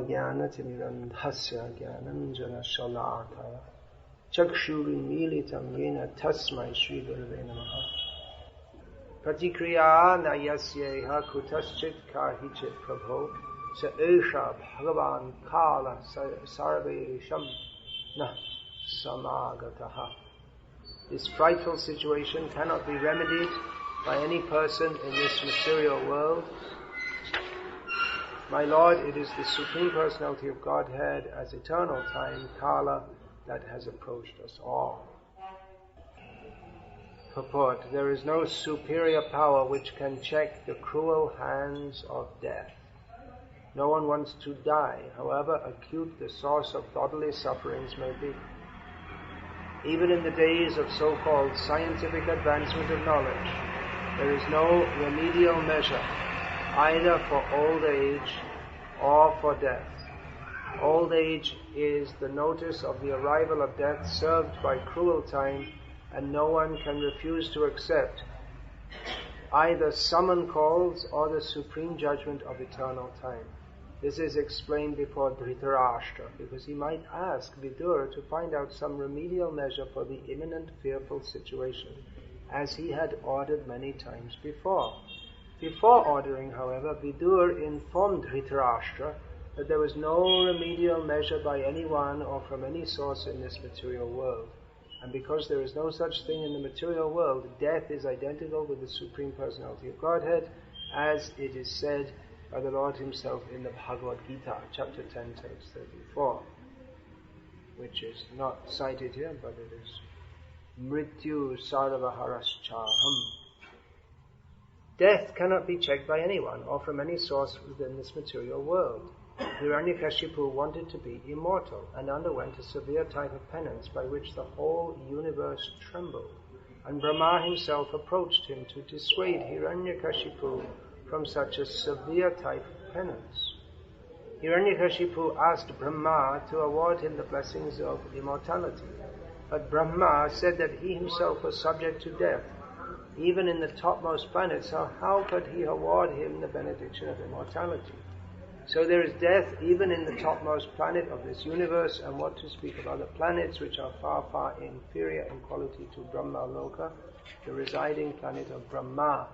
ज्ञानतिमिरन्धस्य ज्ञानञ्जनशलाकया चक्षुरुन्मीलितं येन तस्मै श्रीगुरवे नमः। प्रतिक्रिया न यस्येह कुतश्चित् काहिचित् प्रभो स एषा भगवान् कालः सर्वेषां न samagataha. This frightful situation cannot be remedied by any person in this material world. My Lord, it is the Supreme Personality of Godhead as eternal time, Kala, that has approached us all. Purport: there is no superior power which can check the cruel hands of death. No one wants to die, however acute the source of bodily sufferings may be. Even in the days of so-called scientific advancement of knowledge, there is no remedial measure either for old age or for death. Old age is the notice of the arrival of death served by cruel time, and no one can refuse to accept either summon calls or the supreme judgment of eternal time. This is explained before Dhritarashtra, because he might ask Vidura to find out some remedial measure for the imminent fearful situation, as he had ordered many times before. Before ordering, however, Vidura informed Dhritarashtra that there was no remedial measure by anyone or from any source in this material world. And because there is no such thing in the material world, death is identical with the Supreme Personality of Godhead, as it is said by the Lord Himself in the Bhagavad-gita, chapter 10, text 34, which is not cited here, but it is Mrityu Sarvaharashchaham. Death cannot be checked by anyone or from any source within this material world. Hiranyakashipu wanted to be immortal and underwent a severe type of penance by which the whole universe trembled. And Brahma himself approached him to dissuade Hiranyakashipu from such a severe type of penance. Hiranyakashipu asked Brahma to award him the blessings of immortality. But Brahma said that he himself was subject to death, even in the topmost planet, so how could he award him the benediction of immortality? So there is death even in the topmost planet of this universe, and what to speak of other planets which are far, far inferior in quality to Brahma Loka, the residing planet of Brahma.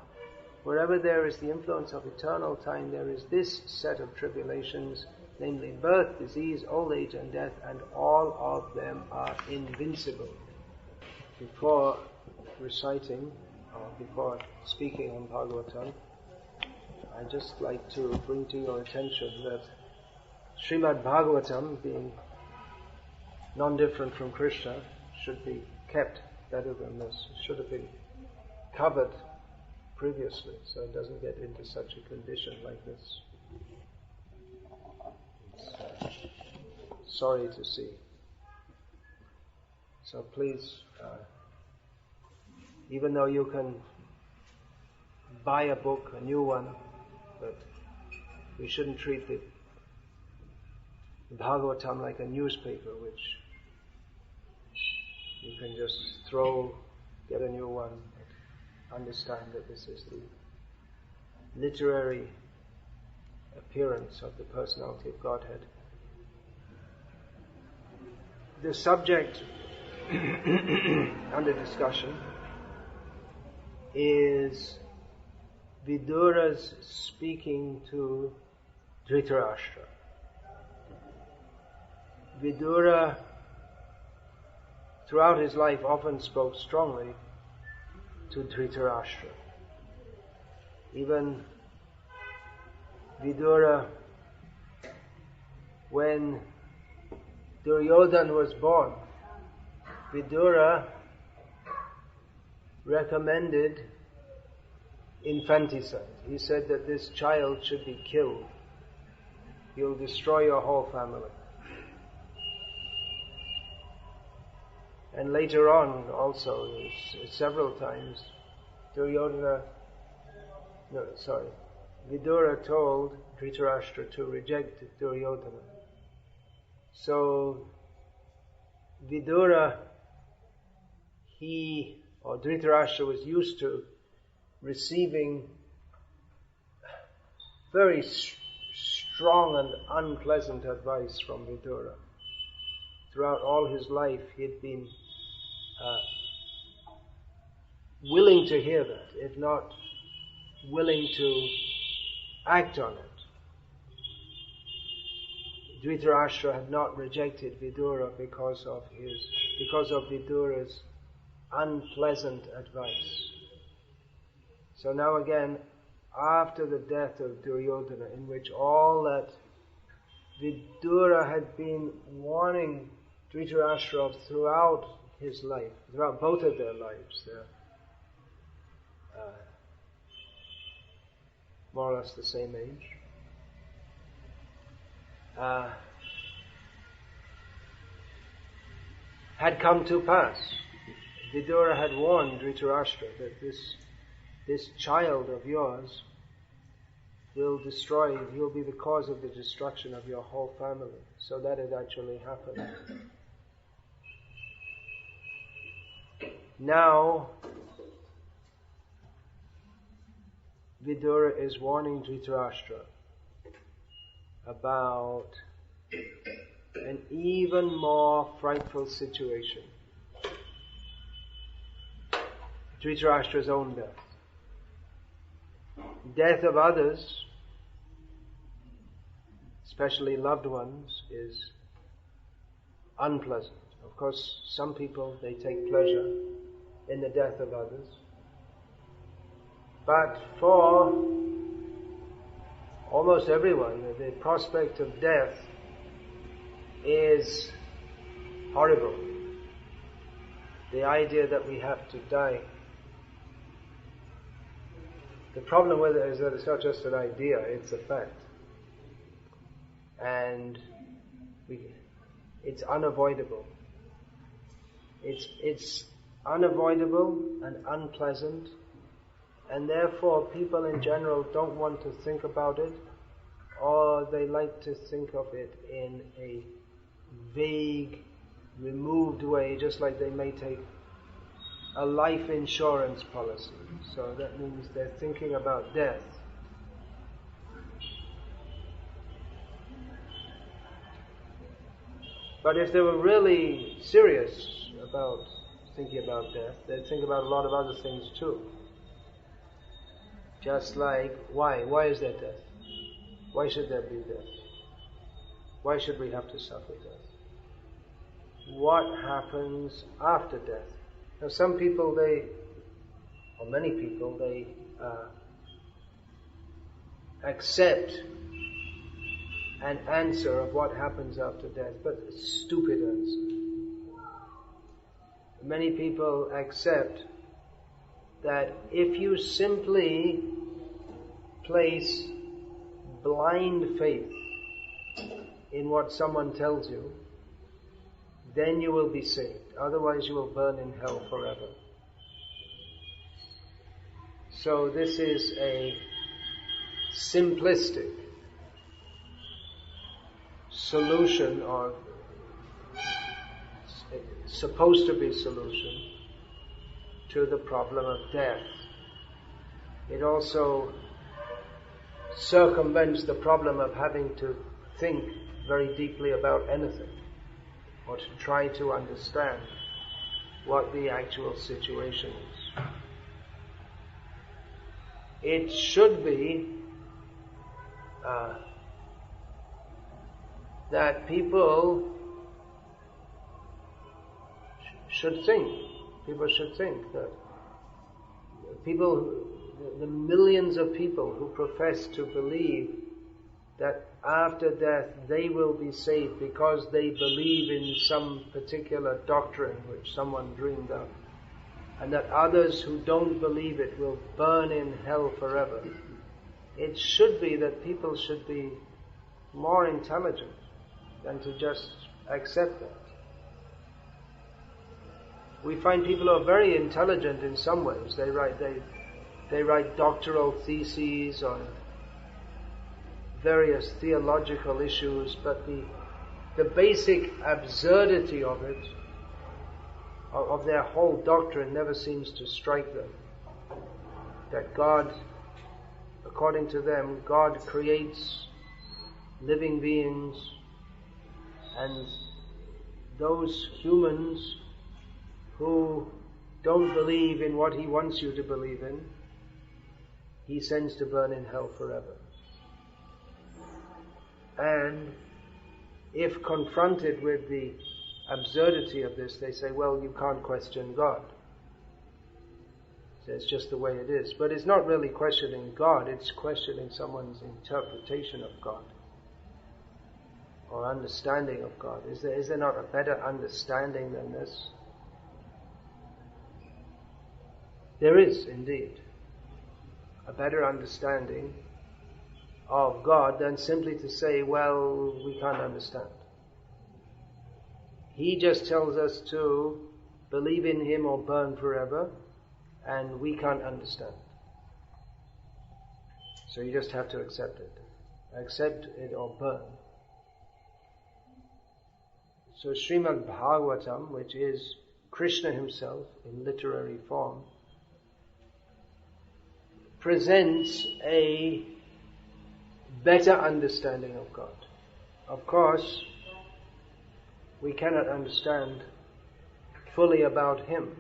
Wherever there is the influence of eternal time, there is this set of tribulations, namely birth, disease, old age and death, and all of them are invincible. Before reciting, or before speaking on Bhagavatam, I'd just like to bring to your attention that Srimad Bhagavatam, being non-different from Krishna, should be kept better than this. It should have been covered previously, so it doesn't get into such a condition like this. It's sorry to see. So please, even though you can buy a book, a new one, but we shouldn't treat the Bhagavatam like a newspaper, which you can just get a new one. Understand that this is the literary appearance of the Personality of Godhead. The subject under discussion is Vidura's speaking to Dhritarashtra. Vidura, throughout his life, often spoke strongly to Dhritarashtra. Even Vidura, when Duryodhana was born, Vidura recommended infanticide. He said that this child should be killed. He'll destroy your whole family. And later on also, several times, Vidura told Dhritarashtra to reject Duryodhana. So Vidura, Dhritarashtra was used to receiving very strong and unpleasant advice from Vidura. Throughout all his life, he had been willing to hear that, if not willing to act on it. Dhritarashtra had not rejected Vidura because of Vidura's unpleasant advice. So now again, after the death of Duryodhana, in which all that Vidura had been warning Dhritarashtra of throughout his life, throughout both of their lives, they're more or less the same age, had come to pass. Vidura had warned Dhritarashtra that this child of yours will destroy, he'll be the cause of the destruction of your whole family. So that had actually happened. Now, Vidura is warning Dhritarashtra about an even more frightful situation. Dhritarashtra's own death. Death of others, especially loved ones, is unpleasant. Of course, some people, they take pleasure in the death of others. But for almost everyone, the prospect of death is horrible. The idea that we have to die. The problem with it is that it's not just an idea, it's a fact. And it's unavoidable. It's unavoidable and unpleasant, and therefore people in general don't want to think about it, or they like to think of it in a vague, removed way, just like they may take a life insurance policy. So that means they're thinking about death. But if they were really serious about thinking about death, they'd think about a lot of other things too. Just like, why? Why is there death? Why should there be death? Why should we have to suffer death? What happens after death? Now some people, many people, they accept an answer of what happens after death, but a stupid answer. Many people accept that if you simply place blind faith in what someone tells you, then you will be saved. Otherwise you will burn in hell forever. So this is a simplistic solution, or supposed to be solution, to the problem of death. It also circumvents the problem of having to think very deeply about anything, or to try to understand what the actual situation is. It should be that people should think. People should think that the millions of people who profess to believe that after death they will be saved because they believe in some particular doctrine which someone dreamed up, and that others who don't believe it will burn in hell forever. It should be that people should be more intelligent than to just accept that. We find people who are very intelligent in some ways. They write doctoral theses on various theological issues, but the basic absurdity of it, of their whole doctrine, never seems to strike them. That God, according to them, God creates living beings and those humans who don't believe in what he wants you to believe in, he sends to burn in hell forever. And if confronted with the absurdity of this, they say, well, you can't question God. So it's just the way it is. But it's not really questioning God, it's questioning someone's interpretation of God or understanding of God. Is there not a better understanding than this? There is indeed a better understanding of God than simply to say, well, we can't understand. He just tells us to believe in him or burn forever, and we can't understand. So you just have to accept it. Accept it or burn. So Srimad Bhagavatam, which is Krishna himself in literary form, presents a better understanding of God. Of course, we cannot understand fully about him.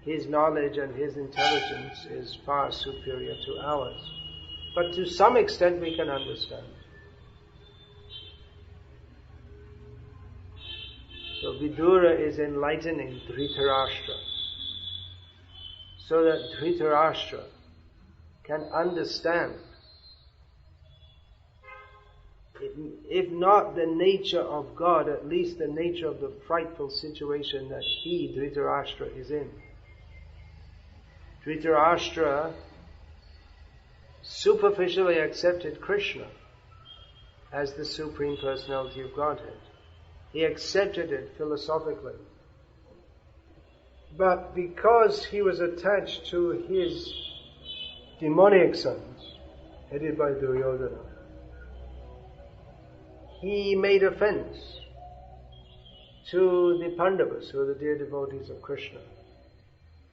His knowledge and his intelligence is far superior to ours. But to some extent we can understand. So Vidura is enlightening Dhritarashtra, so that Dhritarashtra can understand, if not the nature of God, at least the nature of the frightful situation that he, Dhritarashtra, is in. Dhritarashtra superficially accepted Krishna as the Supreme Personality of Godhead. He accepted it philosophically. But because he was attached to his demoniac sons, headed by Duryodhana, he made offense to the Pandavas, who are the dear devotees of Krishna,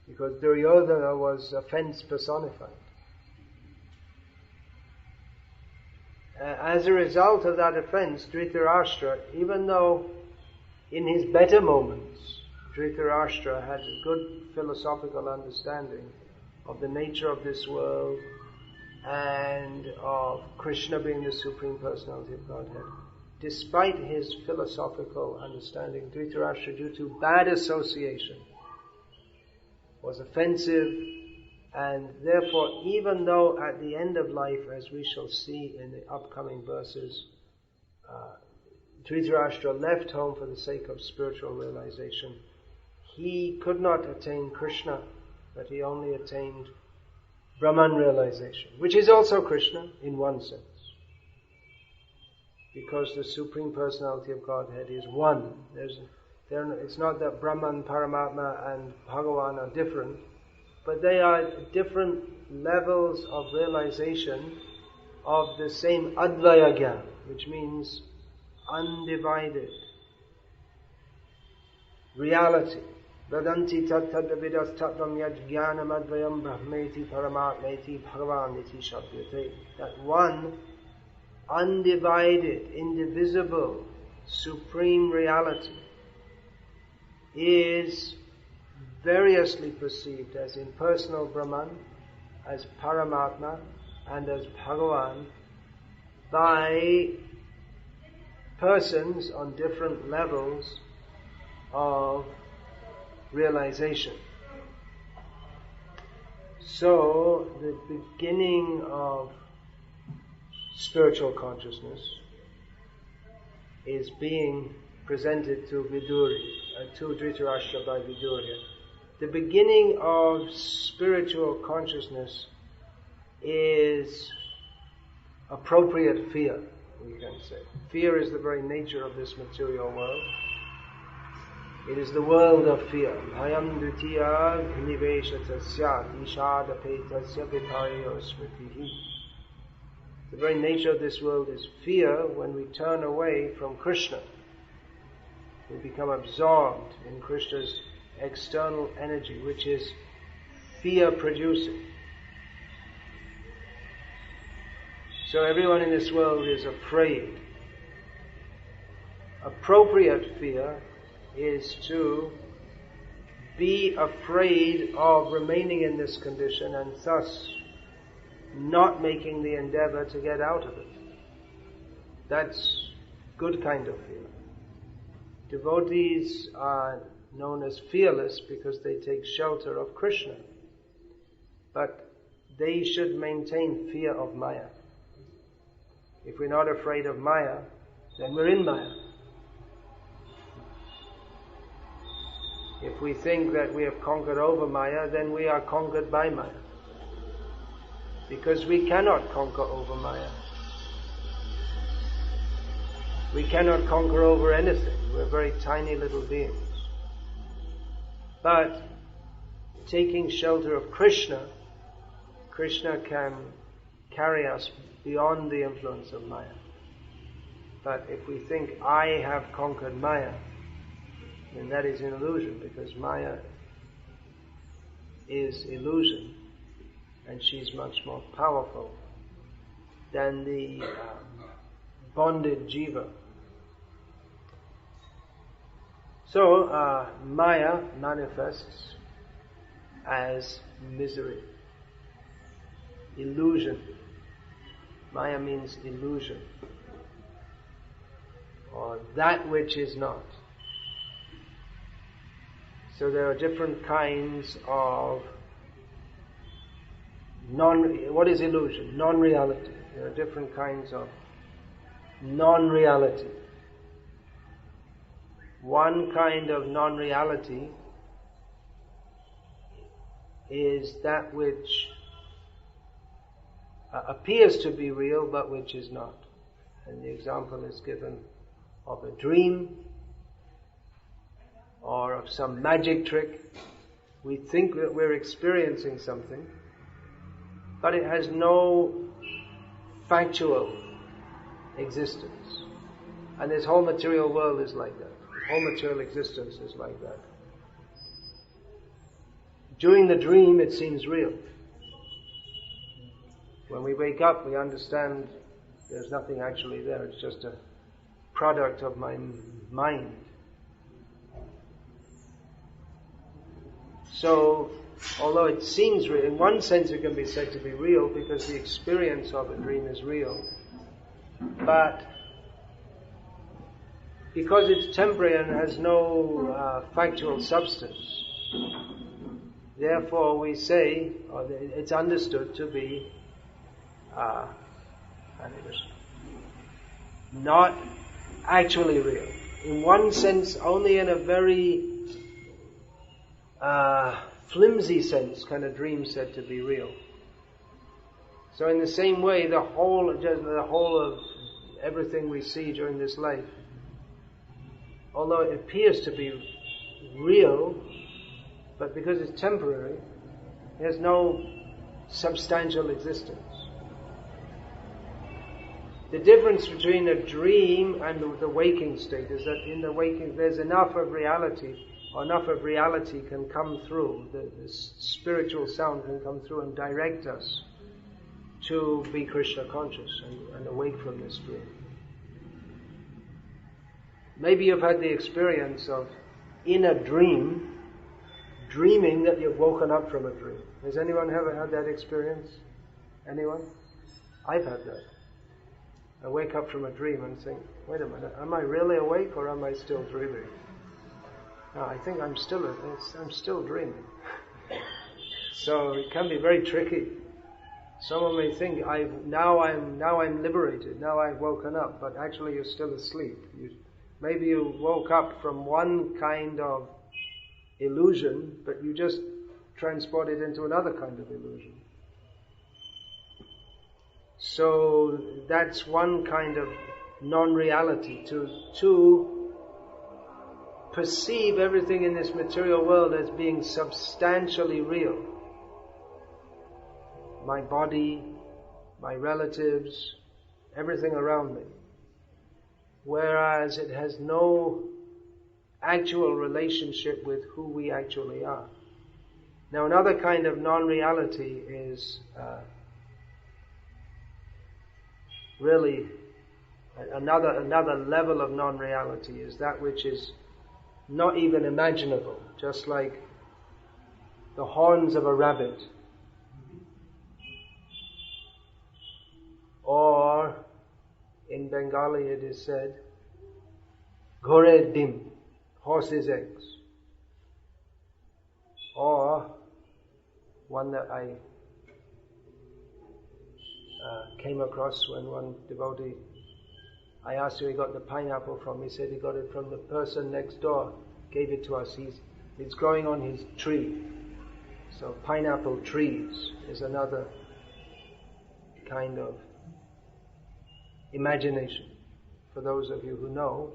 because Duryodhana was offense personified. As a result of that offense, Dhritarashtra, even though in his better moments Dhritarashtra had a good philosophical understanding of the nature of this world and of Krishna being the Supreme Personality of Godhead, despite his philosophical understanding, Dhritarashtra, due to bad association, was offensive, and therefore, even though at the end of life, as we shall see in the upcoming verses, Dhritarashtra left home for the sake of spiritual realization, he could not attain Krishna, but he only attained Brahman realization, which is also Krishna in one sense, because the Supreme Personality of Godhead is one. It's not that Brahman, Paramatma and Bhagavan are different, but they are different levels of realization of the same Advaya Gyan, which means undivided reality. Vadanti tattadavidas tattvam yad jnanam advayam brahmeti paramatmeti bhagavan iti shabdyate. That one undivided, indivisible, supreme reality is variously perceived as impersonal Brahman, as Paramatma, and as Bhagavan by persons on different levels of realization. So, the beginning of spiritual consciousness is being presented to to Dhritarashtra by Vidurya. The beginning of spiritual consciousness is appropriate fear, we can say. Fear is the very nature of this material world. It is the world of fear. Bhayam dutiya niveshatasya ishadapetasya vipayo smritihi. The very nature of this world is fear. When we turn away from Krishna, we become absorbed in Krishna's external energy, which is fear-producing. So everyone in this world is afraid. Appropriate fear is to be afraid of remaining in this condition and thus not making the endeavor to get out of it. That's good kind of fear. Devotees are known as fearless because they take shelter of Krishna. But they should maintain fear of Maya. If we're not afraid of Maya, then we're in Maya. If we think that we have conquered over Maya, then we are conquered by Maya. Because we cannot conquer over Maya. We cannot conquer over anything. We're very tiny little beings. But taking shelter of Krishna, Krishna can carry us beyond the influence of Maya. But if we think, I have conquered Maya, then that is an illusion, because Maya is illusion, and she's much more powerful than the bonded jiva. So, Maya manifests as misery, illusion. Maya means illusion, or that which is not. So there are different kinds of what is illusion? Non-reality. There are different kinds of non-reality. One kind of non-reality is that which appears to be real but which is not. And the example is given of a dream or of some magic trick. We think that we're experiencing something, but it has no factual existence. And this whole material world is like that. The whole material existence is like that. During the dream, it seems real. When we wake up, we understand there's nothing actually there. It's just a product of my mind. So, although it seems real, in one sense it can be said to be real because the experience of a dream is real. But because it's temporary and has no factual substance, therefore we say, or it's understood to be not actually real. In one sense, only in a very flimsy sense can a dream said to be real. So in the same way, the whole of everything we see during this life, although it appears to be real, but because it's temporary, it has no substantial existence. The difference between a dream and the waking state is that in the waking there's enough of reality can come through, the spiritual sound can come through and direct us to be Krishna conscious and awake from this dream. Maybe you've had the experience of, in a dream, dreaming that you've woken up from a dream. Has anyone ever had that experience? Anyone? I've had that. I wake up from a dream and think, wait a minute, am I really awake or am I still dreaming? No, I think I'm still dreaming. So it can be very tricky. Someone may think, now I'm liberated, now I've woken up, but actually you're still asleep. Maybe you woke up from one kind of illusion, but you just transported into another kind of illusion. So that's one kind of non-reality, to perceive everything in this material world as being substantially real. My body, my relatives, everything around me. Whereas it has no actual relationship with who we actually are. Now another kind of non-reality is really another level of non-reality is that which is not even imaginable, just like the horns of a rabbit, or in Bengali it is said, Ghore dim, horse's eggs. Or one that I came across when one devotee, I asked where he got the pineapple from. He said he got it from the person next door, gave it to us. It's growing on his tree. So pineapple trees is another kind of imagination. For those of you who know,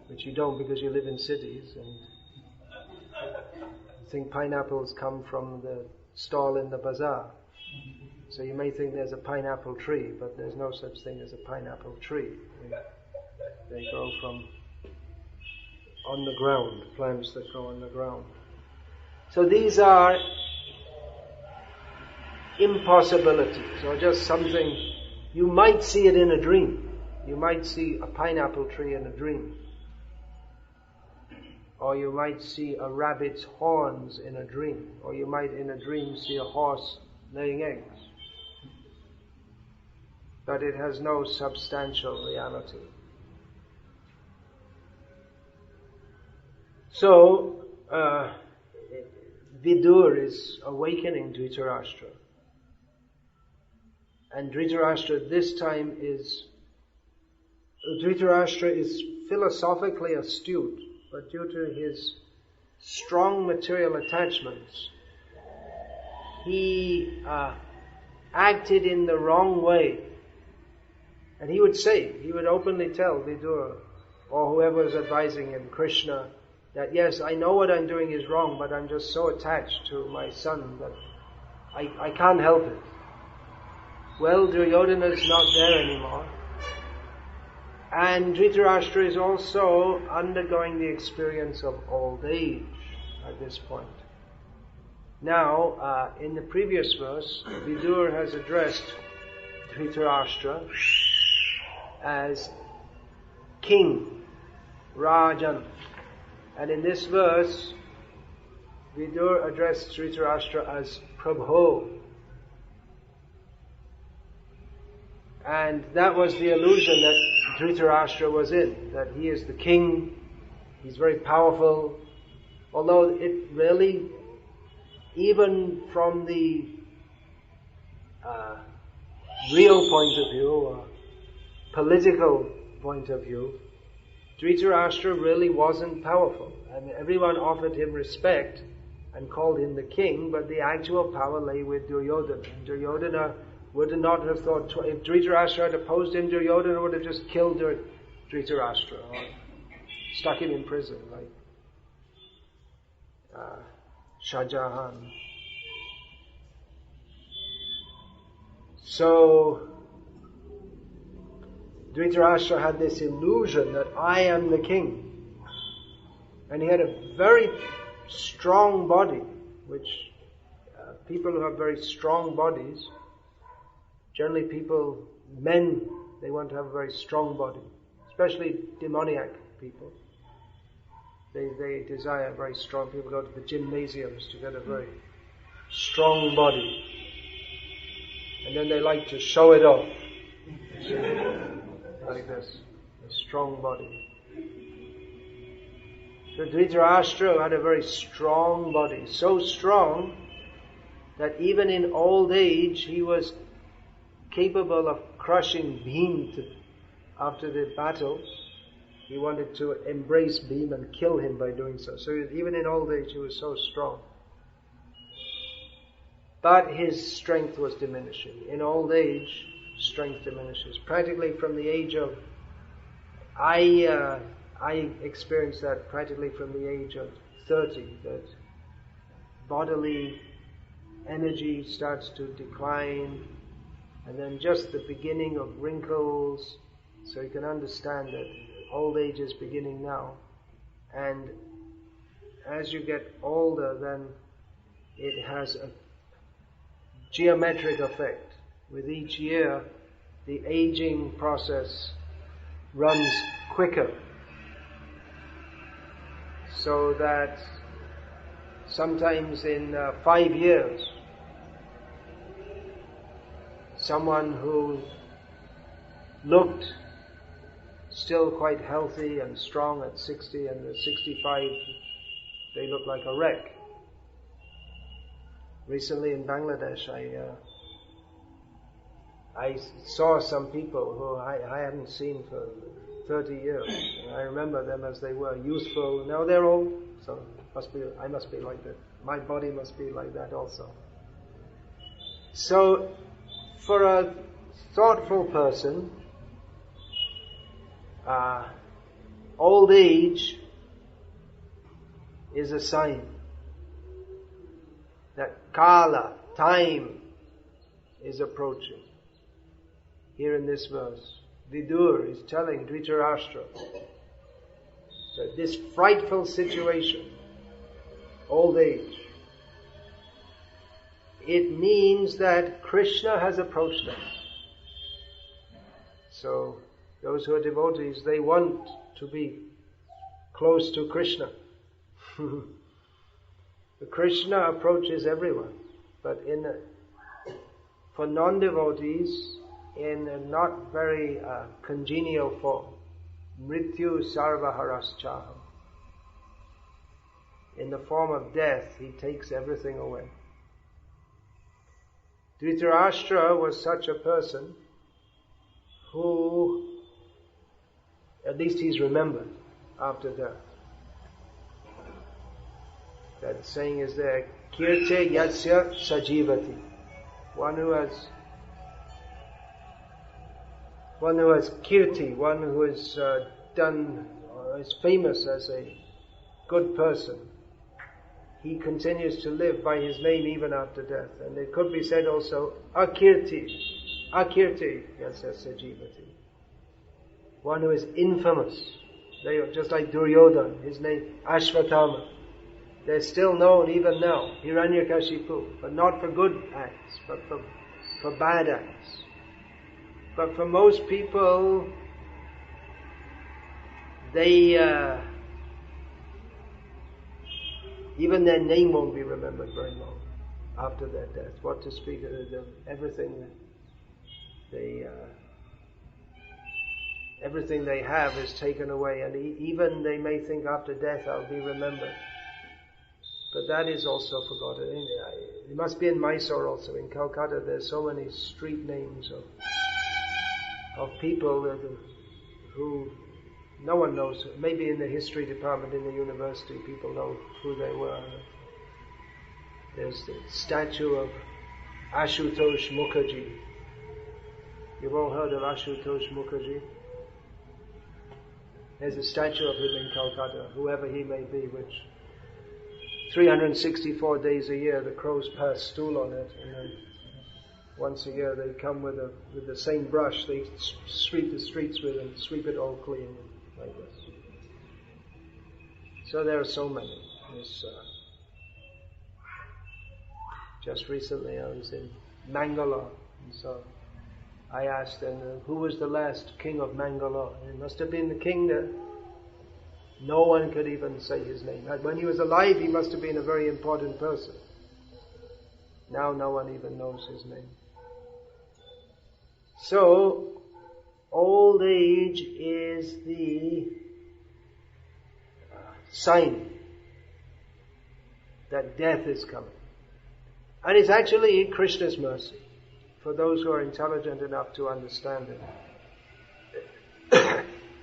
which you don't because you live in cities and you think pineapples come from the stall in the bazaar. So you may think there's a pineapple tree, but there's no such thing as a pineapple tree. They grow from on the ground, plants that grow on the ground. So these are impossibilities, or just something, you might see it in a dream. You might see a pineapple tree in a dream. Or you might see a rabbit's horns in a dream. Or you might in a dream see a horse laying eggs. But it has no substantial reality. So, Vidur is awakening Dhritarashtra. And Dhritarashtra this time Dhritarashtra is philosophically astute, but due to his strong material attachments, he acted in the wrong way. And he would openly tell Vidur, or whoever is advising him, Krishna, that yes, I know what I'm doing is wrong, but I'm just so attached to my son that I can't help it. Well, Duryodhana is not there anymore. And Dhritarashtra is also undergoing the experience of old age at this point. Now, in the previous verse, Vidur has addressed Dhritarashtra as king, Rajan. And in this verse, Vidur addressed Dhritarashtra as Prabhu. And that was the illusion that Dhritarashtra was in, that he is the king, he's very powerful, although it really, even from the real point of view, or political point of view, Dhritarashtra really wasn't powerful. I mean, everyone offered him respect and called him the king, but the actual power lay with Duryodhana. And Duryodhana would not have thought, if Dhritarashtra had opposed him, Duryodhana would have just killed Dhritarashtra or stuck him in prison like Shah Jahan. So Dhritarashtra had this illusion that I am the king. And he had a very strong body, which people who have very strong bodies, generally men, they want to have a very strong body, especially demoniac people. They desire very strong. People go to the gymnasiums to get a very strong body. And then they like to show it off. Like this, a strong body. So Dhritarashtra had a very strong body, so strong that even in old age he was capable of crushing Bhima after the battle. He wanted to embrace Bhima and kill him by doing so. So even in old age he was so strong. But his strength was diminishing. In old age, strength diminishes. Practically from the age of, I experienced that practically from the age of 30, that bodily energy starts to decline, and then just the beginning of wrinkles, so you can understand that old age is beginning now. And as you get older, then it has a geometric effect. With each year, the aging process runs quicker, so that sometimes in 5 years, someone who looked still quite healthy and strong at 60, and at 65 they look like a wreck. Recently in Bangladesh, I saw some people who I hadn't seen for 30 years. I remember them as they were, youthful. Now they're old, so I must be like that. My body must be like that also. So, for a thoughtful person, old age is a sign that kala, time, is approaching. Here in this verse, Vidur is telling Dhritarashtra that this frightful situation, old age, it means that Krishna has approached us. So, those who are devotees, they want to be close to Krishna. Krishna approaches everyone, but for non-devotees, in a not very congenial form. Mrityu sarvaharascha. In the form of death, he takes everything away. Dhritarashtra was such a person who, at least he's remembered after death. That saying is there, kirte yasya sajivati. One who has kirti, one who is is famous as a good person. He continues to live by his name even after death. And it could be said also, akirti yasya sajivati. One who is infamous. They are just like Duryodhana, his name Ashvatthama. They're still known even now, Hiranyakashipu, but not for good acts, but for bad acts. But for most people, they even their name won't be remembered very long after their death. What to speak of everything they have is taken away, and even they may think after death I'll be remembered. But that is also forgotten. It must be in Mysore also. In Calcutta, there's so many street names of people who no one knows. Maybe in the history department in the university, people know who they were. There's the statue of Ashutosh Mukherjee. You've all heard of Ashutosh Mukherjee? There's a statue of him in Calcutta, whoever he may be, which 364 days a year the crows pass stool on it, and then once a year they come with the same brush, they sweep the streets with and sweep it all clean, like this. So there are so many. Just recently I was in Mangalore, and so I asked them, who was the last king of Mangalore? And it must have been the king that no one could even say his name. When he was alive, he must have been a very important person. Now no one even knows his name. So, old age is the sign that death is coming. And it's actually Krishna's mercy for those who are intelligent enough to understand it.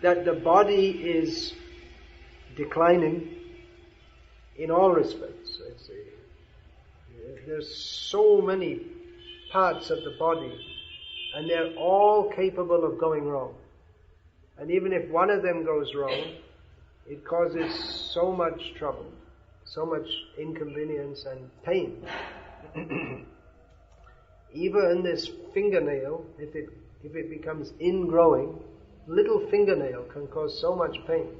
That the body is declining in all respects. There's so many parts of the body, and they're all capable of going wrong. And even if one of them goes wrong, it causes so much trouble, so much inconvenience and pain. Even this fingernail, if it becomes ingrowing, little fingernail can cause so much pain.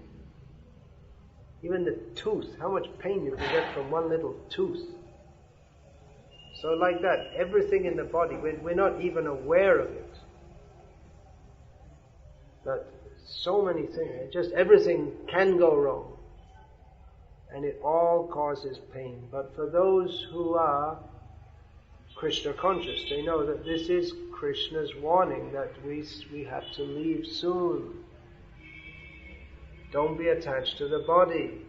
Even the tooth, how much pain you can get from one little tooth. So like that, everything in the body, we're not even aware of it. But so many things, just everything can go wrong. And it all causes pain. But for those who are Krishna conscious, they know that this is Krishna's warning that we have to leave soon. Don't be attached to the body.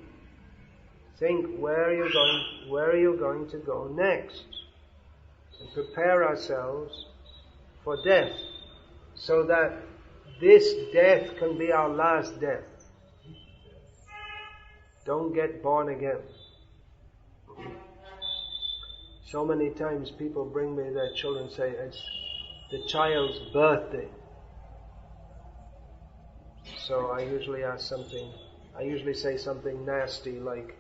Think, where are you going to go next? And prepare ourselves for death, so that this death can be our last death. Don't get born again. So many times people bring me their children, say it's the child's birthday. So I usually say something nasty like,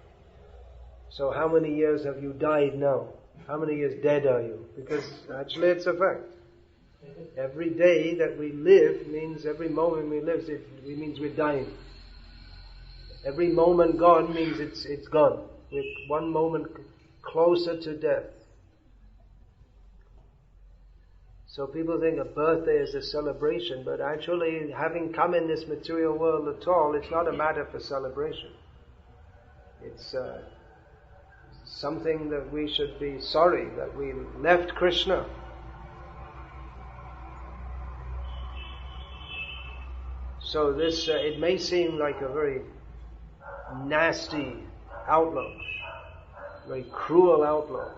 so how many years have you died now? How many years dead are you? Because actually it's a fact. Every day that we live means, every moment we live, it means we're dying. Every moment gone means it's gone. We're one moment closer to death. So people think a birthday is a celebration, but actually, having come in this material world at all, it's not a matter for celebration. It's something that we should be sorry that we left Krishna. So this, it may seem like a very nasty outlook, very cruel outlook.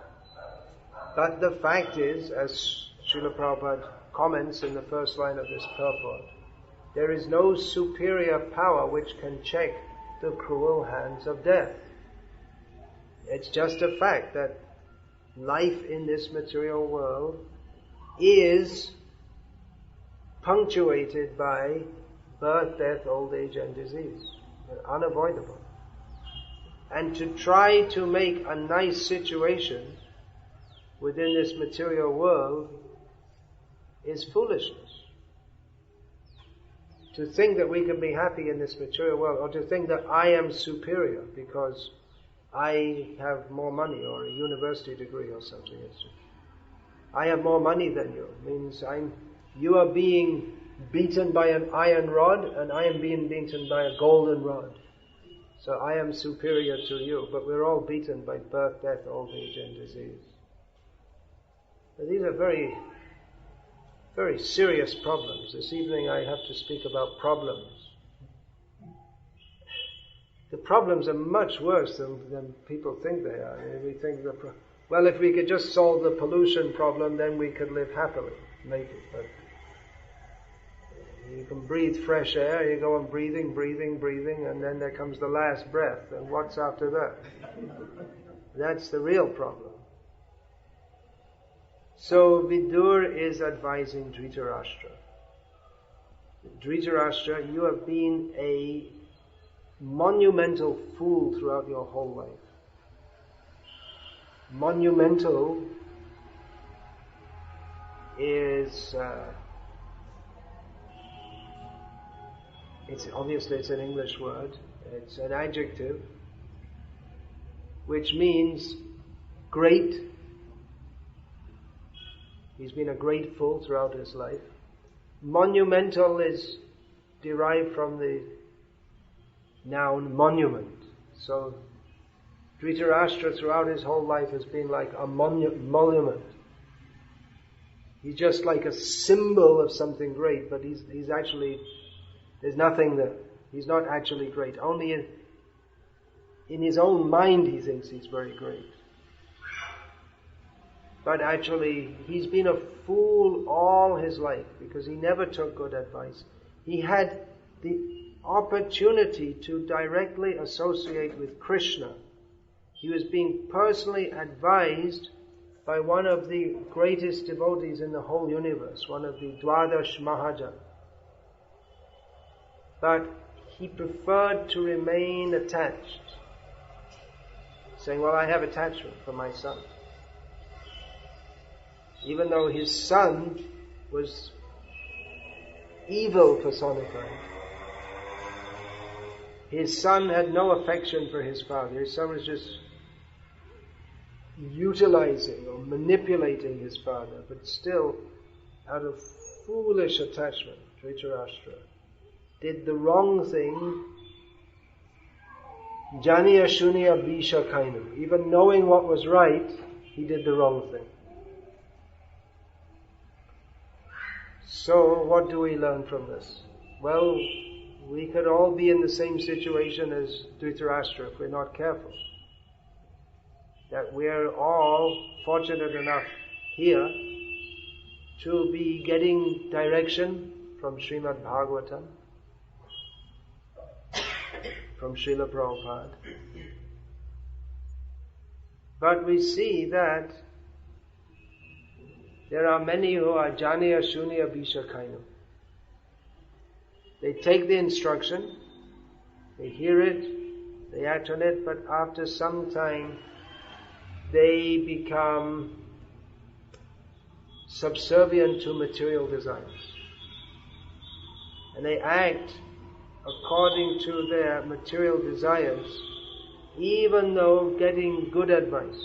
But the fact is, as Srila Prabhupada comments in the first line of this purport, there is no superior power which can check the cruel hands of death. It's just a fact that life in this material world is punctuated by birth, death, old age and disease. They're unavoidable. And to try to make a nice situation within this material world is foolishness. To think that we can be happy in this material world, or to think that I am superior because I have more money or a university degree or something. I have more money than you. It means you are being beaten by an iron rod and I am being beaten by a golden rod. So I am superior to you, but we're all beaten by birth, death, old age and disease. Now, these are very, very serious problems. This evening I have to speak about problems. The problems are much worse than people think they are. I mean, we think well, if we could just solve the pollution problem, then we could live happily, maybe. But you can breathe fresh air, you go on breathing, and then there comes the last breath. And what's after that? That's the real problem. So Vidur is advising Dhritarashtra. Dhritarashtra, you have been a monumental fool throughout your whole life. Monumental is it's an English word. It's an adjective which means great. He's been a great fool throughout his life. Monumental is derived from the noun monument. So Dhritarashtra throughout his whole life has been like a monument. He's just like a symbol of something great, but he's actually, there's nothing there. He's not actually great. Only in his own mind he thinks he's very great. But actually, he's been a fool all his life because he never took good advice. He had the opportunity to directly associate with Krishna. He was being personally advised by one of the greatest devotees in the whole universe, one of the Dwadash Mahajan. But he preferred to remain attached, saying, well, I have attachment for my son. Even though his son was evil personified. His son had no affection for his father. His son was just utilizing or manipulating his father, but still out of foolish attachment, Dhritarashtra did the wrong thing. Janiya Shuniya Bisha Kainu. Even knowing what was right, he did the wrong thing. So what do we learn from this? Well, we could all be in the same situation as Dhritarashtra if we're not careful. That we're all fortunate enough here to be getting direction from Srimad Bhagavatam, from Srila Prabhupada. But we see that there are many who are Janiya Shuniya Bisha Kainu. They take the instruction, they hear it, they act on it, but after some time they become subservient to material desires. And they act according to their material desires, even though getting good advice.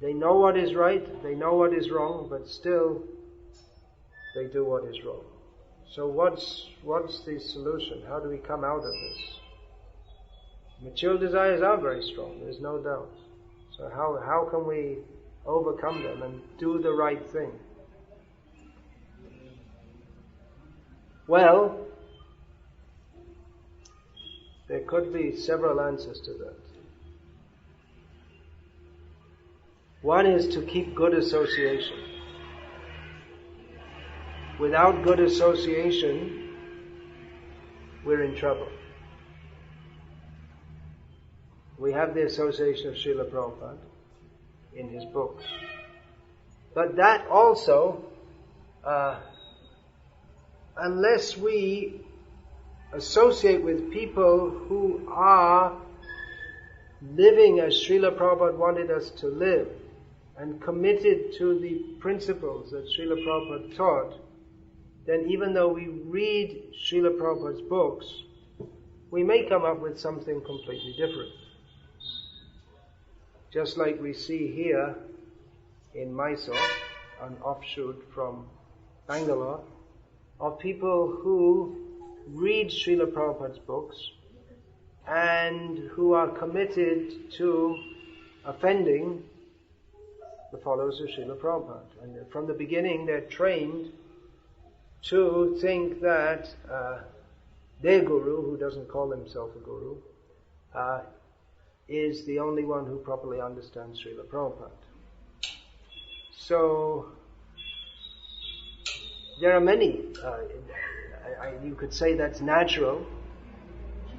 They know what is right, they know what is wrong, but still they do what is wrong. So what's the solution? How do we come out of this? Material desires are very strong, there's no doubt. So how can we overcome them and do the right thing? Well, there could be several answers to that. One is to keep good association. Without good association, we're in trouble. We have the association of Srila Prabhupada in his books. But that also, unless we associate with people who are living as Srila Prabhupada wanted us to live and committed to the principles that Srila Prabhupada taught, then even though we read Srila Prabhupada's books, we may come up with something completely different. Just like we see here in Mysore, an offshoot from Bangalore, of people who read Srila Prabhupada's books and who are committed to offending the followers of Srila Prabhupada. And from the beginning they're trained to think that their guru, who doesn't call himself a guru, is the only one who properly understands Srila Prabhupada. So there are many, you could say that's natural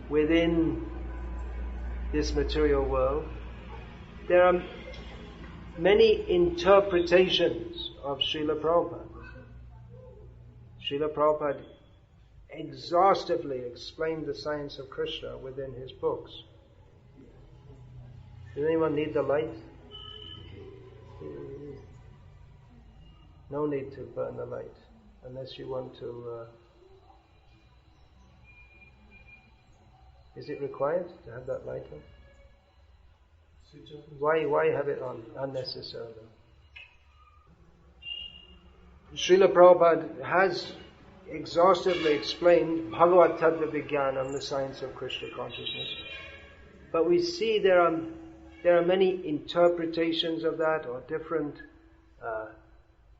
within this material world. There are many interpretations of Srila Prabhupada. Srila Prabhupada exhaustively explained the science of Krishna within his books. Does anyone need the light? No need to burn the light, unless you want to... Is it required to have that light on? Why have it on unnecessarily? Srila Prabhupada has exhaustively explained Bhagavad Tattva Vijnanam, the science of Krishna consciousness. But we see there are many interpretations of that, or different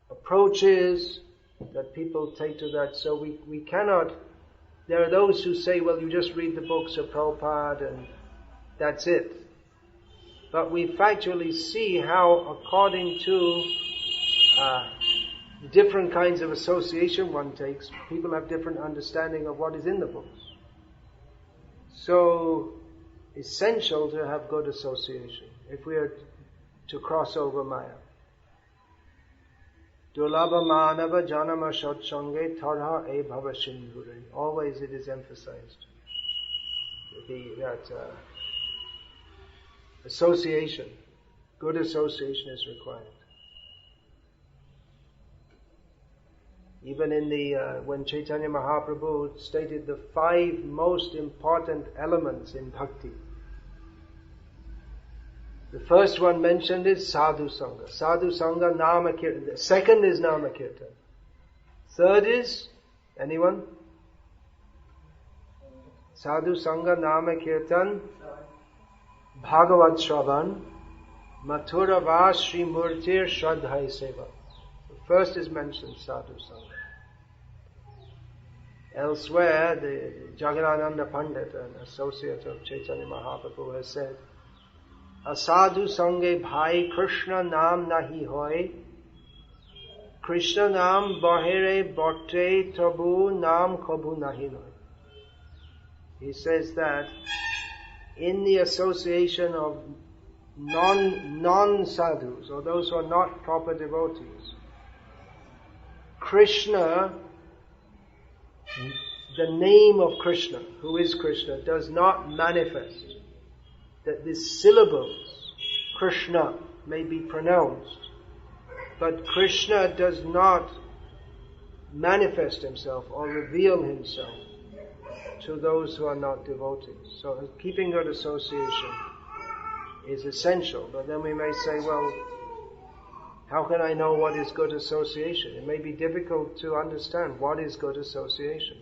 approaches that people take to that. So we cannot... There are those who say, well, you just read the books of Prabhupada and that's it. But we factually see how, according to different kinds of association one takes, people have different understanding of what is in the books. So, essential to have good association if we are to cross over Maya. Dulabha manava janama shatsange tarha e bhava sindhure. Always it is emphasized. That association, good association is required. Even in the when Chaitanya Mahaprabhu stated the 5 most important elements in bhakti, The first one mentioned is Sadhu Sangha. Sadhu Sangha, Nama Kirtan. The second is Nama Kirtan. Third is, anyone? Sadhu Sangha, Nama Kirtan, Bhagavad Shravan, Mathura Vas Sri Murtir Shraddhai Seva. The first is mentioned, Sadhu Sangha. Elsewhere, the Jagadananda Pandit, an associate of Chaitanya Mahaprabhu, has said, Asadhu Sange Bhai Krishna Nam Nahi Hoy, Krishna Nam Bahere Bote Tabu Nam Kabhu Nahi Hoy. He says that in the association of non-sadhus, or those who are not proper devotees, Krishna, the name of Krishna, who is Krishna, does not manifest. That the syllables, Krishna, may be pronounced, but Krishna does not manifest himself or reveal himself to those who are not devotees. So keeping good association is essential. But then we may say, well, how can I know what is good association? It may be difficult to understand what is good association.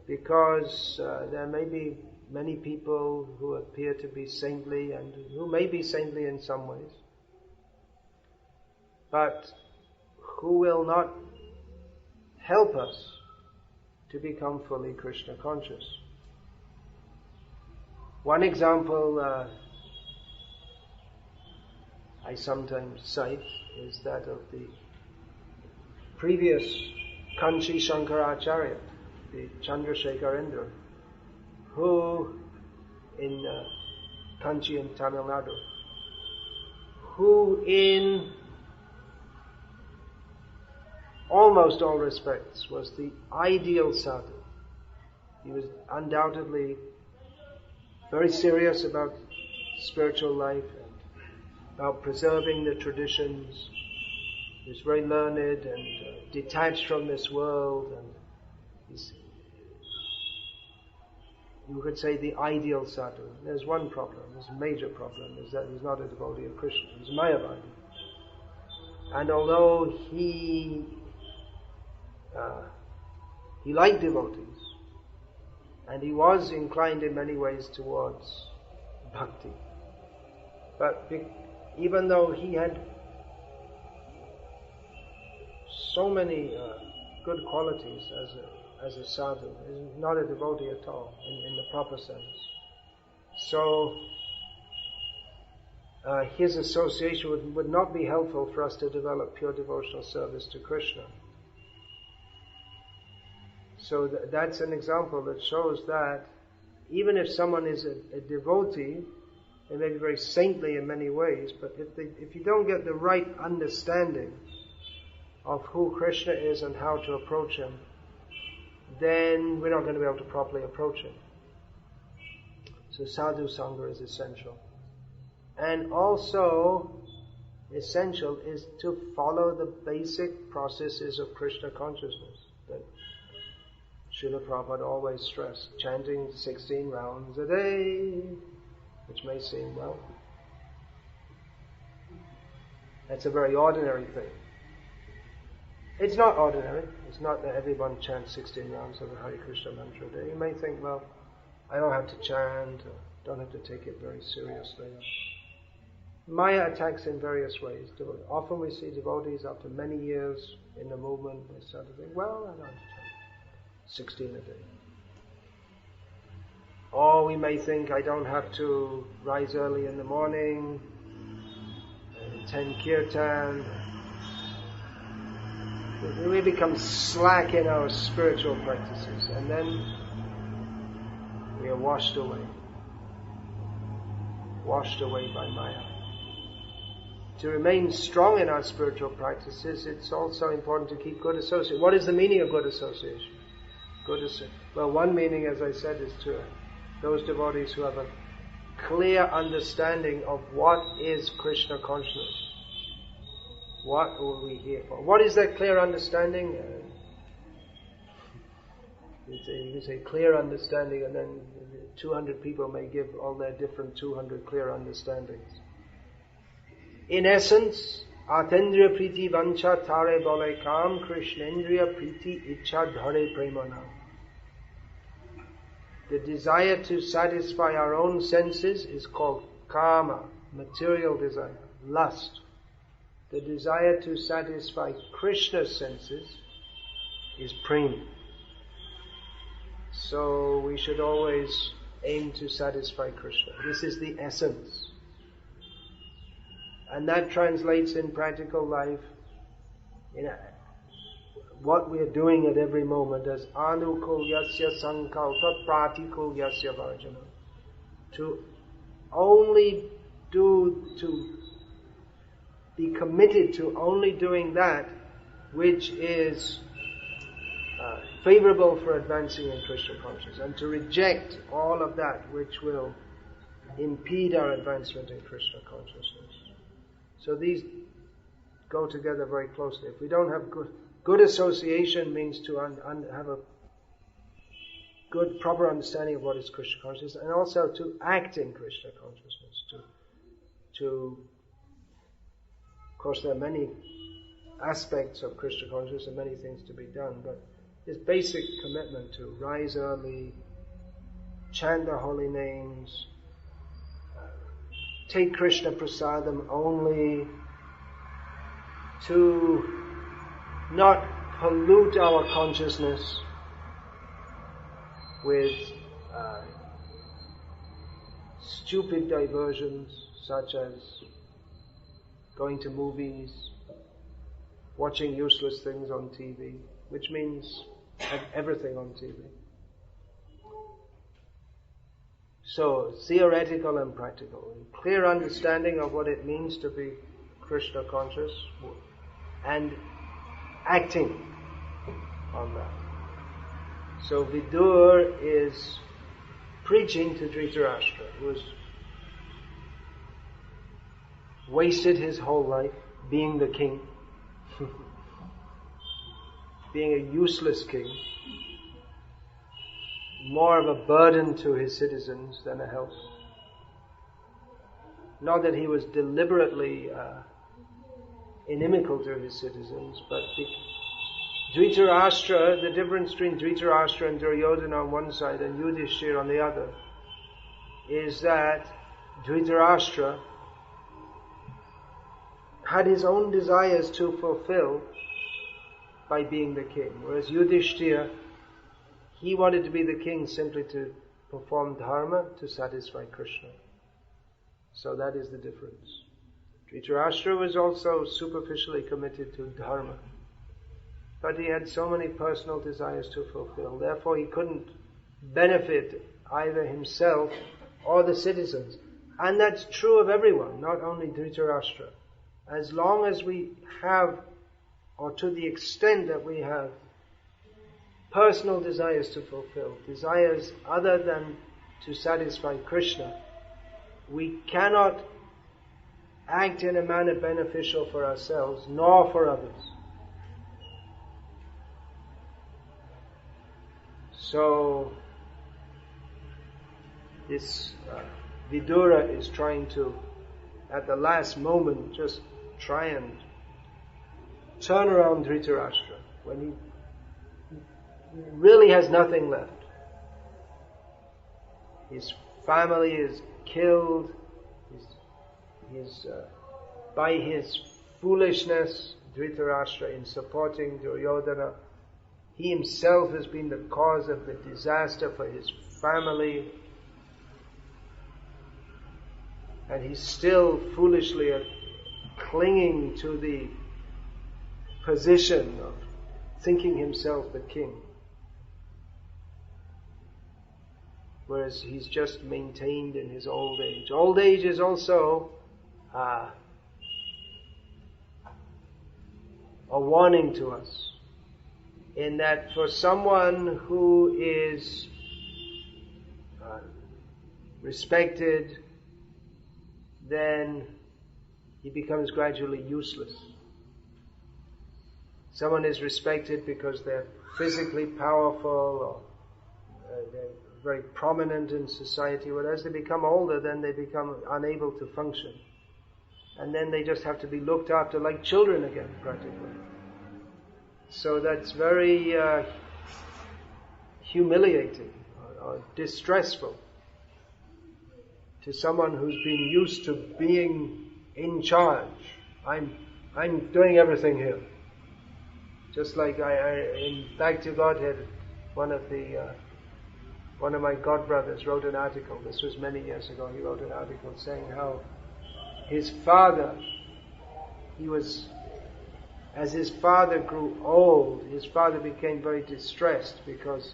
Because there may be many people who appear to be saintly and who may be saintly in some ways, but who will not help us to become fully Krishna conscious. One example I sometimes cite is that of the previous Kanchi Shankaracharya, the Chandrasekharendra, who in Kanchi in Tamil Nadu, who in almost all respects was the ideal sadhu. He was undoubtedly very serious about spiritual life and about preserving the traditions. He was very learned and detached from this world, and he's, you could say, the ideal sadhu. There's one problem, there's a major problem, is that he's not a devotee of Krishna. He's a Mayavadi. And although he liked devotees, and he was inclined in many ways towards bhakti, but even though he had so many good qualities as a sadhu, he's not a devotee at all in the proper sense. So his association would not be helpful for us to develop pure devotional service to Krishna. So that's an example that shows that even if someone is a devotee, they may be very saintly in many ways, but if you don't get the right understanding of who Krishna is and how to approach him, then we're not going to be able to properly approach him. So sadhu sangha is essential. And also essential is to follow the basic processes of Krishna consciousness that Srila Prabhupada always stressed. Chanting 16 rounds a day, which may seem, well, that's a very ordinary thing. It's not ordinary. It's not that everyone chants 16 rounds of the Hare Krishna mantra a day. You may think, well, I don't have to chant, or don't have to take it very seriously. Maya attacks in various ways. Often we see devotees after many years in the movement, they start to think, well, I don't have to chant 16 a day. Or we may think, I don't have to rise early in the morning, and attend kirtan. We become slack in our spiritual practices, and then we are washed away by Maya. To remain strong in our spiritual practices, it's also important to keep good association. What is the meaning of good association? Well, one meaning, as I said, is to those devotees who have a clear understanding of what is Krishna consciousness. What are we here for? What is that clear understanding? You can say clear understanding, and then 200 people may give all their different 200 clear understandings. In essence, Atendriya Priti Vancha Tare Bole Kam Krishnendriya Priti Icha Dhare Premana. The desire to satisfy our own senses is called kama, material desire, lust. The desire to satisfy Krishna's senses is prema. So we should always aim to satisfy Krishna. This is the essence. And that translates in practical life in what we are doing at every moment as anukulyasya sankalpa pratikulyasya varjana. To be committed to only doing that which is favorable for advancing in Krishna consciousness, and to reject all of that which will impede our advancement in Krishna consciousness. So these go together very closely. If we don't have good association means to have a good, proper understanding of what is Krishna consciousness, and also to act in Krishna consciousness. Of course, there are many aspects of Krishna consciousness and many things to be done, but this basic commitment to rise early, chant the holy names, take Krishna prasadam only, to not pollute our consciousness with stupid diversions such as going to movies, watching useless things on TV, which means everything on TV. So, theoretical and practical. Clear understanding of what it means to be Krishna conscious and acting on that. So Vidur is preaching to Dhritarashtra, who has wasted his whole life being the king, being a useless king, more of a burden to his citizens than a help. Not that he was deliberately inimical to his citizens, but Dhritarashtra, the difference between Dhritarashtra and Duryodhana on one side and Yudhishthira on the other, is that Dhritarashtra had his own desires to fulfill by being the king, whereas Yudhishthira, he wanted to be the king simply to perform dharma to satisfy Krishna. So that is the difference. Dhritarashtra was also superficially committed to dharma, but he had so many personal desires to fulfill. Therefore he couldn't benefit either himself or the citizens. And that's true of everyone, not only Dhritarashtra. As long as we have, or to the extent that we have, personal desires to fulfill, desires other than to satisfy Krishna, we cannot act in a manner beneficial for ourselves nor for others. So this Vidura is trying to, at the last moment, just try and turn around Dhritarashtra when he really has nothing left. His family is killed. By his foolishness, Dhritarashtra, in supporting Duryodhana, he himself has been the cause of the disaster for his family, and he's still foolishly clinging to the position of thinking himself the king, whereas he's just maintained in his old age. Old age is also a warning to us, in that for someone who is respected, then he becomes gradually useless. Someone is respected because they're physically powerful or they're very prominent in society, but as they become older, then they become unable to function. And then they just have to be looked after like children again, practically. So that's very humiliating or distressful to someone who's been used to being in charge. I'm doing everything here. Just like in Bhakti Godhead, one of my godbrothers wrote an article. This was many years ago. He wrote an article saying how his father, as his father grew old, his father became very distressed because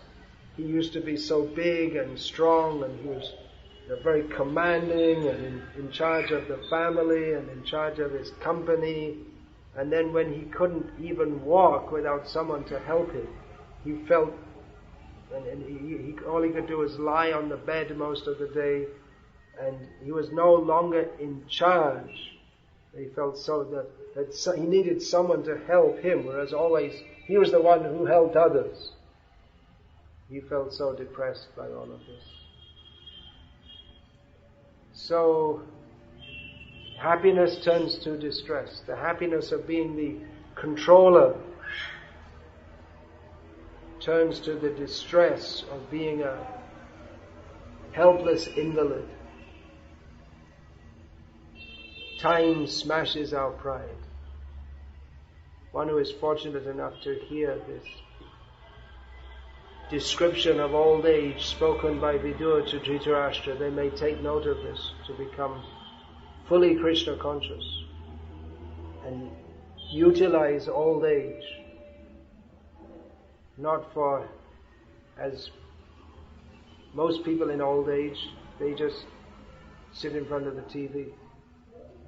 he used to be so big and strong, and he was very commanding and in charge of the family and in charge of his company. And then when he couldn't even walk without someone to help him, he felt, and all he could do was lie on the bed most of the day, and he was no longer in charge. He felt so that he needed someone to help him, whereas always he was the one who helped others. He felt so depressed by all of this. So, happiness turns to distress. The happiness of being the controller turns to the distress of being a helpless invalid. Time smashes our pride. One who is fortunate enough to hear this description of old age spoken by Vidura to Dhritarashtra, they may take note of this to become fully Krishna conscious and utilize old age not for, as most people in old age, they just sit in front of the TV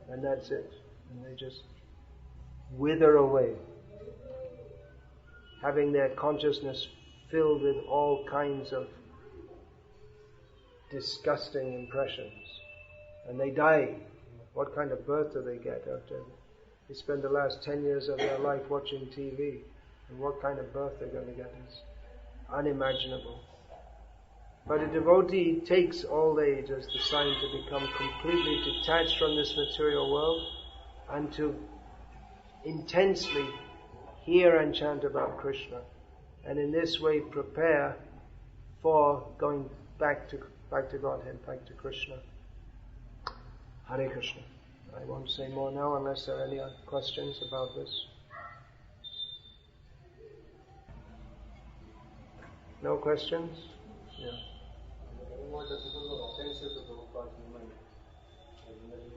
and that's it, and they just wither away, having their consciousness filled with all kinds of disgusting impressions, and they die. What kind of birth do they get after they spend the last 10 years of their life watching TV? And what kind of birth they're going to get is unimaginable. But a devotee takes old age as the sign to become completely detached from this material world and to intensely hear and chant about Krishna, and in this way prepare for going back to Godhead, back to Krishna. Hare Krishna. I won't say more now unless there are any other questions about this. No questions? Yeah.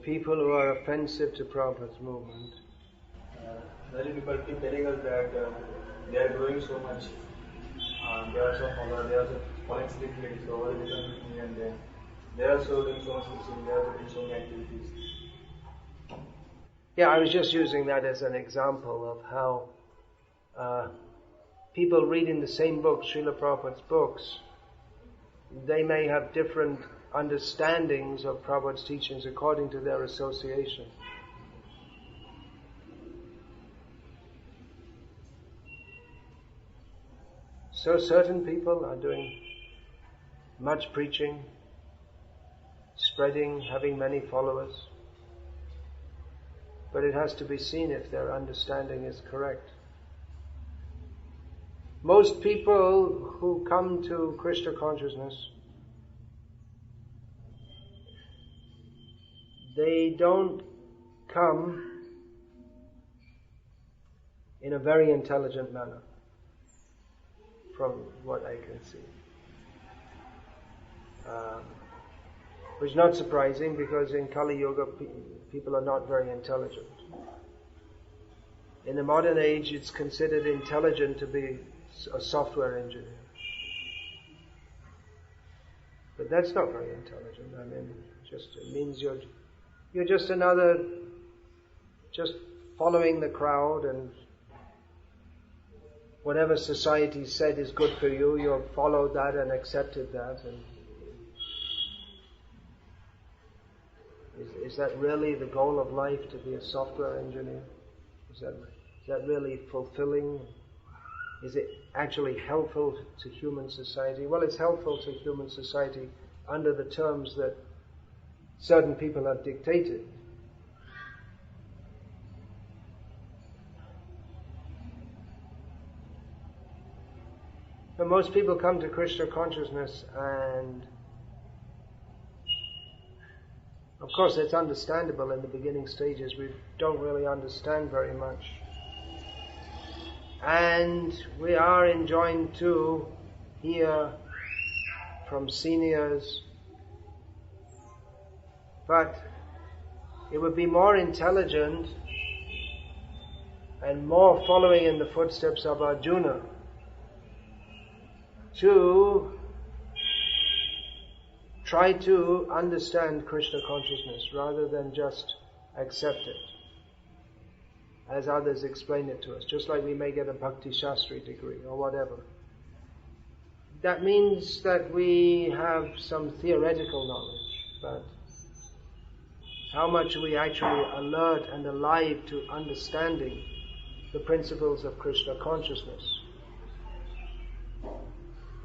People who are offensive to Prabhupada's movement. Many people keep telling us that they are growing so much. They are so followed, they are so following strictly, so what is different with me and them? They are so doing so much teaching, they are doing so many activities. Yeah, I was just using that as an example of how people reading the same book, Srila Prabhupada's books, they may have different understandings of Prabhupada's teachings according to their association. So certain people are doing much preaching, spreading, having many followers. But it has to be seen if their understanding is correct. Most people who come to Krishna consciousness, they don't come in a very intelligent manner, from what I can see. Which is not surprising, because in Kali Yuga people are not very intelligent. In the modern age it's considered intelligent to be a software engineer. But that's not very intelligent. I mean, it means you're just following the crowd, and whatever society said is good for you, you've followed that and accepted that. And is that really the goal of life, to be a software engineer? Is that really fulfilling? Is it actually helpful to human society? Well, it's helpful to human society under the terms that certain people have dictated. But most people come to Krishna consciousness, and of course it's understandable in the beginning stages. We don't really understand very much. And we are enjoined to hear from seniors. But it would be more intelligent and more following in the footsteps of Arjuna to try to understand Krishna consciousness rather than just accept it as others explain it to us, just like we may get a Bhakti Shastri degree or whatever. That means that we have some theoretical knowledge, but how much are we actually alert and alive to understanding the principles of Krishna consciousness?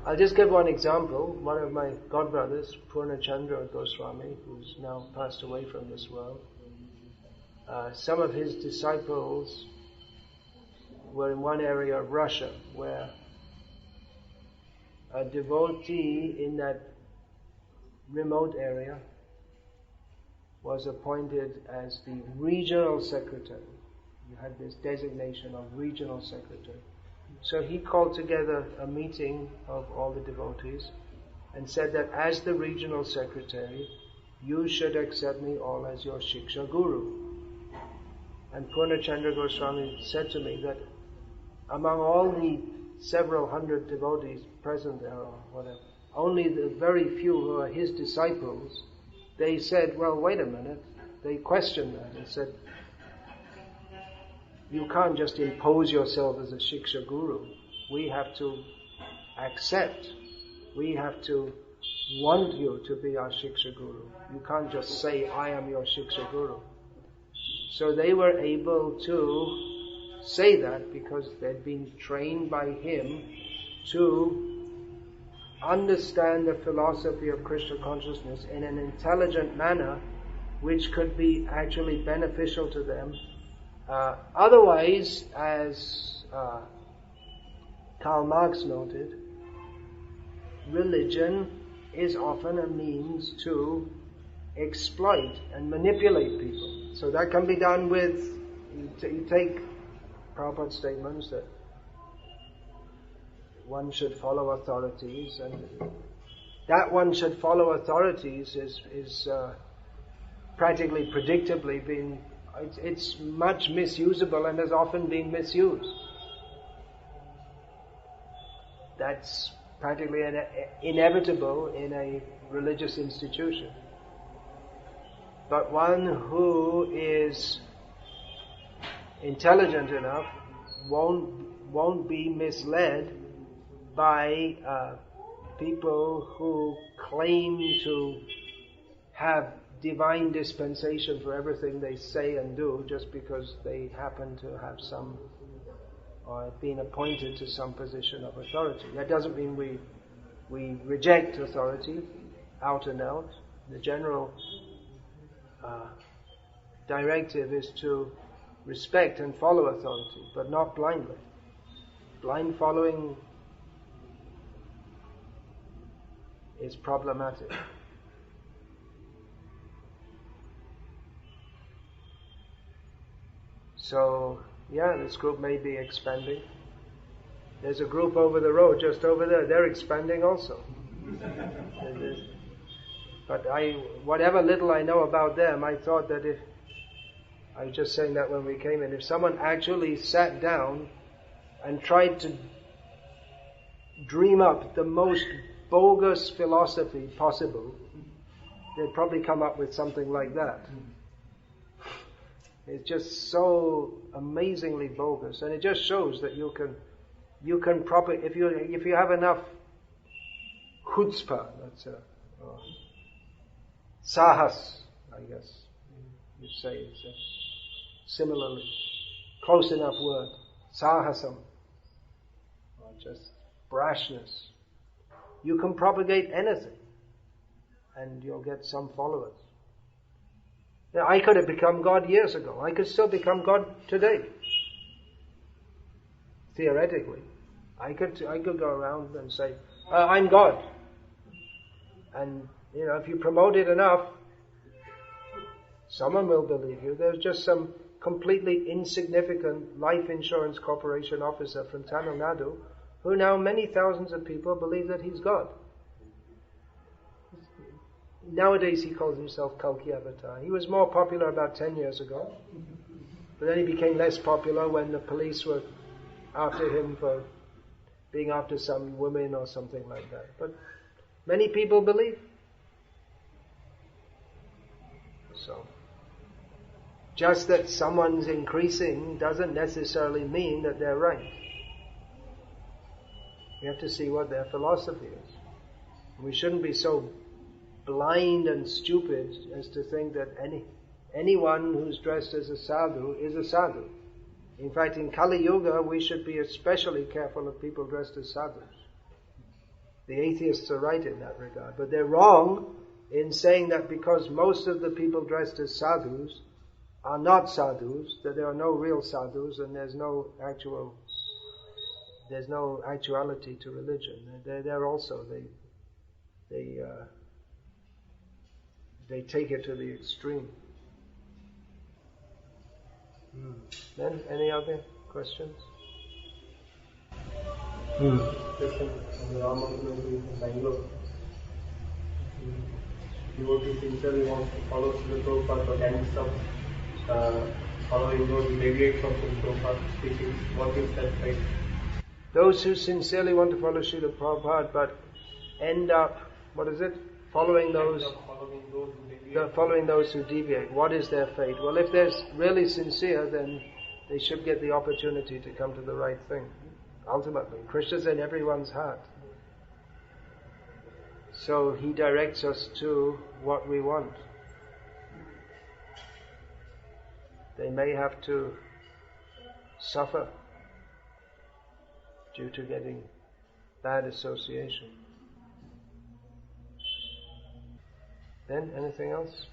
I'll just give one example. One of my godbrothers, Purnachandra Goswami, who's now passed away from this world, some of his disciples were in one area of Russia where a devotee in that remote area was appointed as the regional secretary. You had this designation of regional secretary. So he called together a meeting of all the devotees and said that as the regional secretary, you should accept me all as your Shiksha Guru. And Purnachandra Goswami said to me that among all the several hundred devotees present there or whatever, only the very few who are his disciples, they said, well, wait a minute. They questioned that and said, you can't just impose yourself as a Shiksha Guru. We have to accept. We have to want you to be our Shiksha Guru. You can't just say, I am your Shiksha Guru. So they were able to say that because they'd been trained by him to understand the philosophy of Krishna consciousness in an intelligent manner which could be actually beneficial to them. Otherwise, as Karl Marx noted, religion is often a means to exploit and manipulate people. So that can be done with, you take Prabhupada's statements that one should follow authorities, and that one should follow authorities is practically predictably been, it's much misusable and has often been misused. That's practically inevitable in a religious institution. But one who is intelligent enough won't be misled by people who claim to have divine dispensation for everything they say and do just because they happen to have some or have been appointed to some position of authority. That doesn't mean we reject authority out and out. The general directive is to respect and follow authority, but not blindly. Blind following is problematic. So, this group may be expanding. There's a group over the road, just over there. They're expanding also. But whatever little I know about them, I thought that I was just saying that when we came in, if someone actually sat down and tried to dream up the most bogus philosophy possible, they'd probably come up with something like that. It's just so amazingly bogus, and it just shows that you can if you have enough chutzpah, that's sahas, I guess you say it's a similarly close enough word, sahasam. just brashness. You can propagate anything and you'll get some followers. Now, I could have become God years ago. I could still become God today. Theoretically. I could go around and say, I'm God. And, if you promote it enough, someone will believe you. There's just some completely insignificant life insurance corporation officer from Tamil Nadu who now many thousands of people believe that he's God. Nowadays he calls himself Kalki Avatar. He was more popular about 10 years ago, but then he became less popular when the police were after him for being after some women or something like that. But many people believe. So, just that someone's increasing doesn't necessarily mean that they're right. You have to see what their philosophy is. We shouldn't be so blind and stupid as to think that anyone who's dressed as a sadhu is a sadhu. In fact, in Kali Yuga, we should be especially careful of people dressed as sadhus. The atheists are right in that regard, but they're wrong in saying that because most of the people dressed as sadhus are not sadhus, that there are no real sadhus and there's no actuality to religion. They're also, they take it to the extreme. Then, any other questions? Question from the Ramakrishna in Bangalore. Devotee sincerely wants to follow Srila Prabhupada, but ends up following those who deviate from Srila Prabhupada's teachings. What is that fate? Those who sincerely want to follow Srila Prabhupada, but end up, following those who deviate. What is their fate? Well, if they're really sincere, then they should get the opportunity to come to the right thing. Ultimately, Krishna's in everyone's heart. So he directs us to what we want. They may have to suffer due to getting bad association. Then, anything else?